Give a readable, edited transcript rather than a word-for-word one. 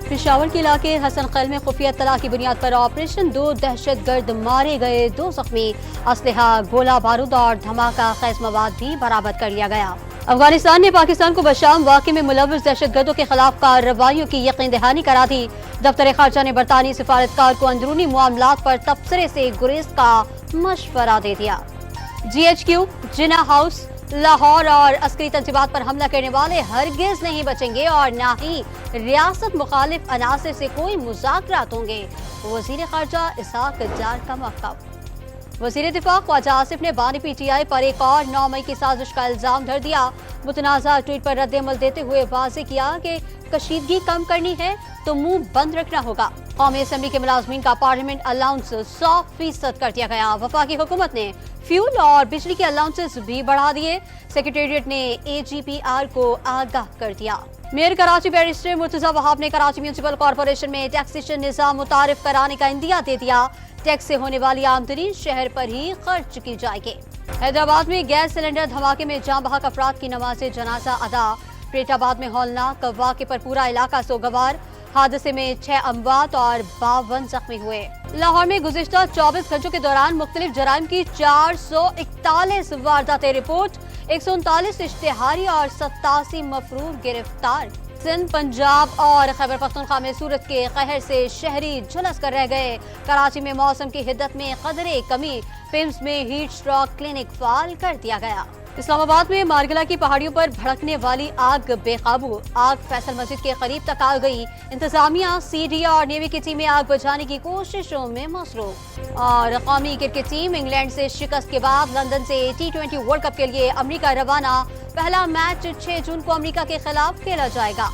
पेशावर के इलाके हसन खैल में खुफिया तला की बुनियाद पर ऑपरेशन, 2 दहशत गर्द मारे गए, 2 जख्मी, असलहा, गोला बारूद और धमाका खैज मवाद भी बरामद कर लिया गया। अफगानिस्तान ने पाकिस्तान को बशाम वाक़े में मुलव्वस दहशत गर्दों के खिलाफ कार्रवाइयों की यकीन दहानी करा दी। दफ्तर खारजा ने बरतानी सिफारतकार को अंदरूनी मामलात पर तबसरे से गुरेज का मशवरा दे दिया। GHQ, जिना हाउस, लाहौर और अस्करी तंजीबात पर हमला करने वाले हरगिज नहीं बचेंगे और न ही रियासत मुखालिफ अनासर से कोई मुज़ाकरात होंगे। वज़ीर ख़ारजा इसहाक डार का मौक़िफ़। वज़ीर दिफ़ा ख्वाजा आसिफ ने बानी PTI पर एक और 9 मई की साजिश का इल्ज़ाम धर दिया। मुतनाज़ा ट्वीट पर रद्द-ए-अमल देते हुए वाज़ेह किया कि कशीदगी कम करनी है तो मुंह बंद रखना होगा। कौमी असम्बली के मुलाज़मीन का पार्लियामेंट अलाउंस 100% कर दिया गया। वफाकी हुकूमत ने फ्यूल और बिजली के अलाउंसेस भी बढ़ा दिए। सेक्रेटेरिएट ने AGPR को आगाह कर दिया। मेयर कराची बैरिस्टर मुर्तजा वहाब ने कराची म्यूनसिपल कॉरपोरेशन में टैक्सेशन निज़ाम मुतारिफ कराने का इंदिया दे दिया। टैक्स से होने वाली आमदनी शहर पर ही खर्च की जाएगी। हैदराबाद में गैस सिलेंडर धमाके में जाँ बहक अफराद की नमाज जनाजा अदा। पेटाबाद में हौलनाक वाक़े पर पूरा इलाका सोगवार। हादसे में 6 अमवात और 52 जख्मी हुए। लाहौर में गुज़िश्ता 24 घंटों के दौरान मुख्तलिफ जराइम की 441 वारदातें रिपोर्ट, 139 इश्तिहारी और 87 मफरूर गिरफ्तार। सिंध, पंजाब और खैबर पख्तूनख्वा में सूरत के कहर से शहरी झुलस कर रह गए। कराची में मौसम की हिद्दत में कदरे कमी। पिम्स में हीट स्ट्रोक क्लिनिक फाल कर दिया गया। इस्लामाबाद में मारगला की पहाड़ियों पर भड़कने वाली आग बेकाबू। आग फैसल मस्जिद के करीब तक आ गई। इंतजामिया, CD और नेवी की टीमें आग बुझाने की कोशिशों में मसरूफ। और कौमी क्रिकेट टीम इंग्लैंड से शिकस्त के बाद लंदन से T20 वर्ल्ड कप के लिए अमेरिका रवाना। पहला मैच 6 जून को अमेरिका के खिलाफ खेला जाएगा।